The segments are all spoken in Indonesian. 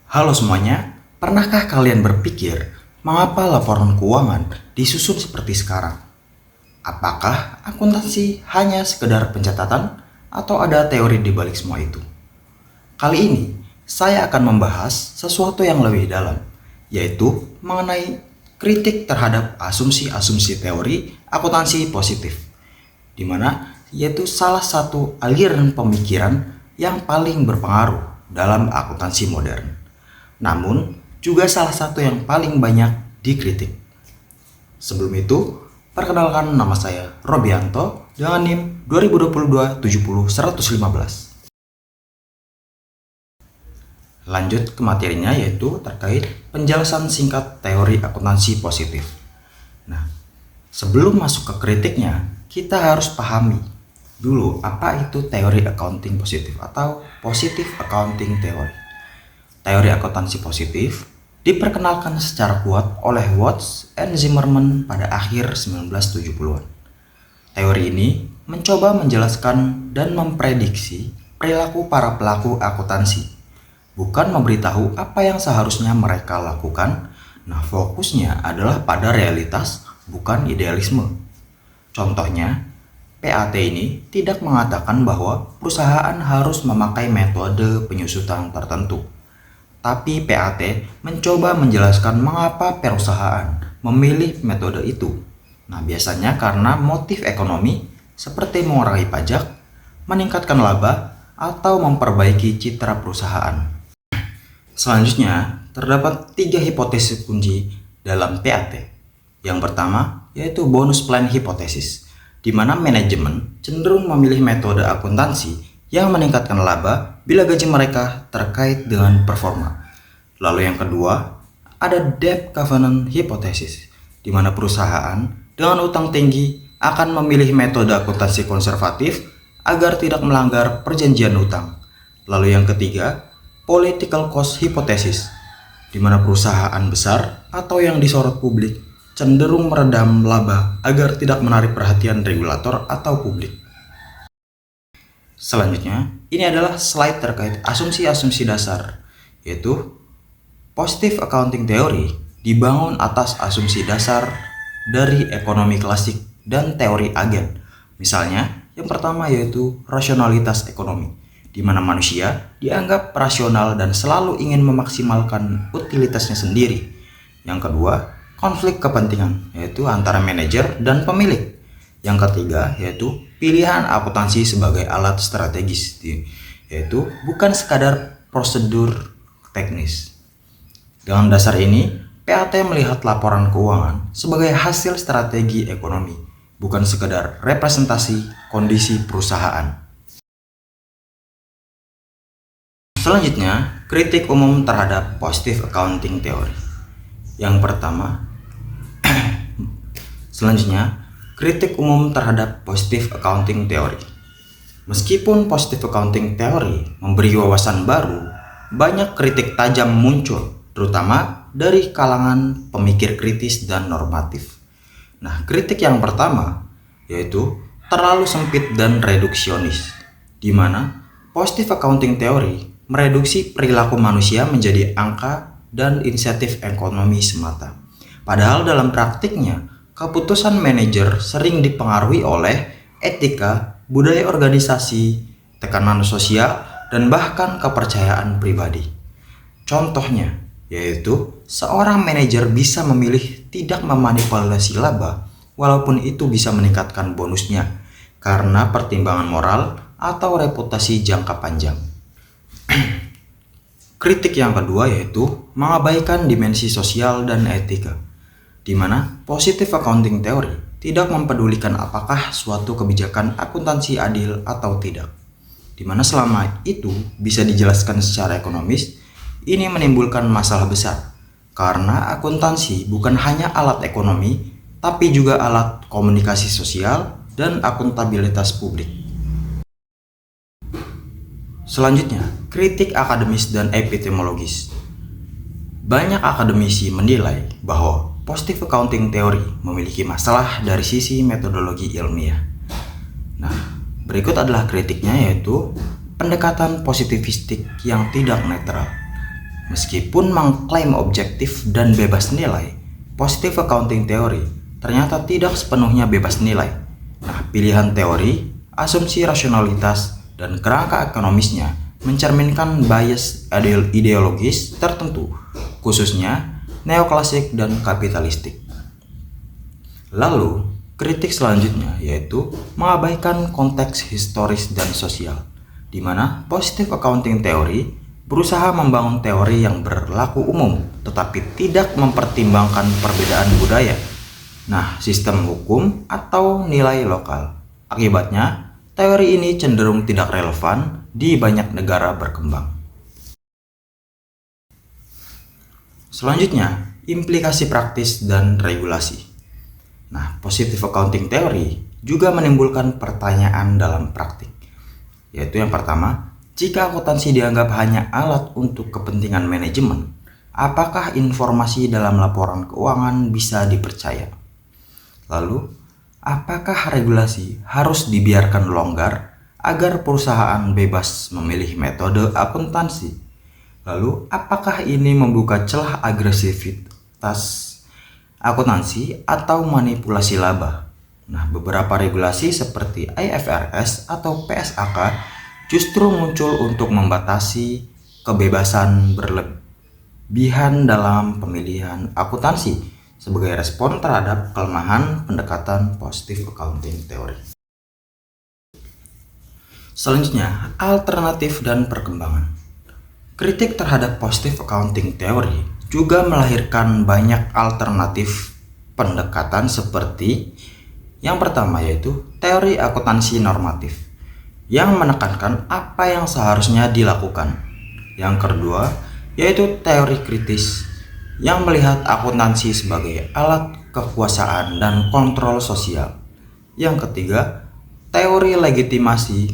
Halo semuanya, pernahkah kalian berpikir mengapa laporan keuangan disusun seperti sekarang? Apakah akuntansi hanya sekedar pencatatan atau ada teori di balik semua itu? Kali ini, saya akan membahas sesuatu yang lebih dalam, yaitu mengenai kritik terhadap asumsi-asumsi teori akuntansi positif, di mana yaitu salah satu aliran pemikiran yang paling berpengaruh dalam akuntansi modern. Namun, juga salah satu yang paling banyak dikritik. Sebelum itu, perkenalkan nama saya Robianto dengan NIM 2022 70 115. Lanjut ke materinya yaitu terkait penjelasan singkat teori akuntansi positif. Nah, sebelum masuk ke kritiknya, kita harus pahami dulu apa itu teori accounting positif atau positive accounting theory. Teori akuntansi positif diperkenalkan secara kuat oleh Watts and Zimmerman pada akhir 1970-an. Teori ini mencoba menjelaskan dan memprediksi perilaku para pelaku akuntansi, bukan memberitahu apa yang seharusnya mereka lakukan. Nah, fokusnya adalah pada realitas, bukan idealisme. Contohnya, PAT ini tidak mengatakan bahwa perusahaan harus memakai metode penyusutan tertentu. Tapi PAT mencoba menjelaskan mengapa perusahaan memilih metode itu. Nah, biasanya karena motif ekonomi seperti mengurangi pajak, meningkatkan laba, atau memperbaiki citra perusahaan. Selanjutnya, terdapat 3 hipotesis kunci dalam PAT. Yang pertama, yaitu bonus plan hipotesis, di mana manajemen cenderung memilih metode akuntansi yang meningkatkan laba bila gaji mereka terkait dengan performa. Lalu yang kedua, ada debt covenant hypothesis, di mana perusahaan dengan utang tinggi akan memilih metode akuntansi konservatif agar tidak melanggar perjanjian utang. Lalu yang ketiga, political cost hypothesis, di mana perusahaan besar atau yang disorot publik cenderung meredam laba agar tidak menarik perhatian regulator atau publik. Selanjutnya, ini adalah slide terkait asumsi-asumsi dasar, yaitu positive accounting theory dibangun atas asumsi dasar dari ekonomi klasik dan teori agen. Misalnya, yang pertama yaitu rasionalitas ekonomi, di mana manusia dianggap rasional dan selalu ingin memaksimalkan utilitasnya sendiri. Yang kedua, konflik kepentingan, yaitu antara manajer dan pemilik. Yang ketiga yaitu pilihan akuntansi sebagai alat strategis, yaitu bukan sekadar prosedur teknis. Dengan dasar ini, PAT melihat laporan keuangan sebagai hasil strategi ekonomi, bukan sekadar representasi kondisi perusahaan. Selanjutnya, kritik umum terhadap positive accounting theory. Yang pertama, kritik umum terhadap positive accounting theory. Meskipun positive accounting theory memberi wawasan baru, banyak kritik tajam muncul, terutama dari kalangan pemikir kritis dan normatif. Nah, kritik yang pertama yaitu terlalu sempit dan reduksionis, di mana positive accounting theory mereduksi perilaku manusia menjadi angka dan insentif ekonomi semata. Padahal dalam praktiknya, keputusan manajer sering dipengaruhi oleh etika, budaya organisasi, tekanan sosial, dan bahkan kepercayaan pribadi. Contohnya, yaitu seorang manajer bisa memilih tidak memanipulasi laba, walaupun itu bisa meningkatkan bonusnya, karena pertimbangan moral atau reputasi jangka panjang. Kritik yang kedua yaitu mengabaikan dimensi sosial dan etika, di mana positive accounting theory tidak mempedulikan apakah suatu kebijakan akuntansi adil atau tidak, di mana selama itu bisa dijelaskan secara ekonomis, ini menimbulkan masalah besar, karena akuntansi bukan hanya alat ekonomi, tapi juga alat komunikasi sosial dan akuntabilitas publik. Selanjutnya, kritik akademis dan epistemologis. Banyak akademisi menilai bahwa positive accounting theory memiliki masalah dari sisi metodologi ilmiah. Nah, berikut adalah kritiknya yaitu pendekatan positivistik yang tidak netral. Meskipun mengklaim objektif dan bebas nilai, positive accounting theory ternyata tidak sepenuhnya bebas nilai. Nah, pilihan teori, asumsi rasionalitas, dan kerangka ekonomisnya mencerminkan bias ideologis tertentu, khususnya neoklasik dan kapitalistik. Lalu, kritik selanjutnya yaitu mengabaikan konteks historis dan sosial, di mana positive accounting theory berusaha membangun teori yang berlaku umum tetapi tidak mempertimbangkan perbedaan budaya, sistem hukum atau nilai lokal. Akibatnya, teori ini cenderung tidak relevan di banyak negara berkembang. Selanjutnya, implikasi praktis dan regulasi. Positive accounting theory juga menimbulkan pertanyaan dalam praktik, yaitu yang pertama, jika akuntansi dianggap hanya alat untuk kepentingan manajemen, apakah informasi dalam laporan keuangan bisa dipercaya? Lalu, apakah regulasi harus dibiarkan longgar agar perusahaan bebas memilih metode akuntansi? Lalu, apakah ini membuka celah agresivitas akuntansi atau manipulasi laba? Beberapa regulasi seperti IFRS atau PSAK justru muncul untuk membatasi kebebasan berlebihan dalam pemilihan akuntansi sebagai respon terhadap kelemahan pendekatan positive accounting theory. Selanjutnya, alternatif dan perkembangan. Kritik terhadap positive accounting theory juga melahirkan banyak alternatif pendekatan seperti yang pertama yaitu teori akuntansi normatif yang menekankan apa yang seharusnya dilakukan. Yang kedua, yaitu teori kritis yang melihat akuntansi sebagai alat kekuasaan dan kontrol sosial. Yang ketiga, teori legitimasi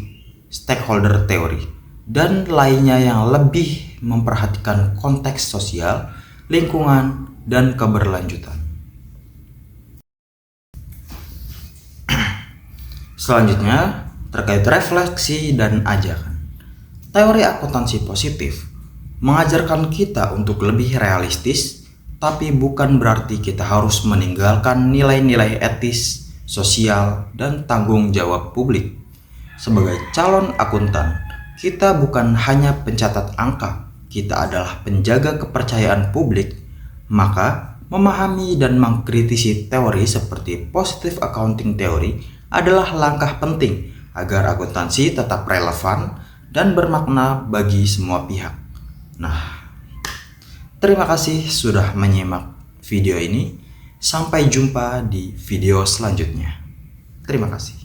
stakeholder teori dan lainnya yang lebih memperhatikan konteks sosial, lingkungan, dan keberlanjutan. Selanjutnya, terkait refleksi dan ajakan. Teori akuntansi positif mengajarkan kita untuk lebih realistis, tapi bukan berarti kita harus meninggalkan nilai-nilai etis, sosial, dan tanggung jawab publik. Sebagai calon akuntan, kita bukan hanya pencatat angka, kita adalah penjaga kepercayaan publik. Maka, memahami dan mengkritisi teori seperti positive accounting theory adalah langkah penting agar akuntansi tetap relevan dan bermakna bagi semua pihak. Terima kasih sudah menyimak video ini. Sampai jumpa di video selanjutnya. Terima kasih.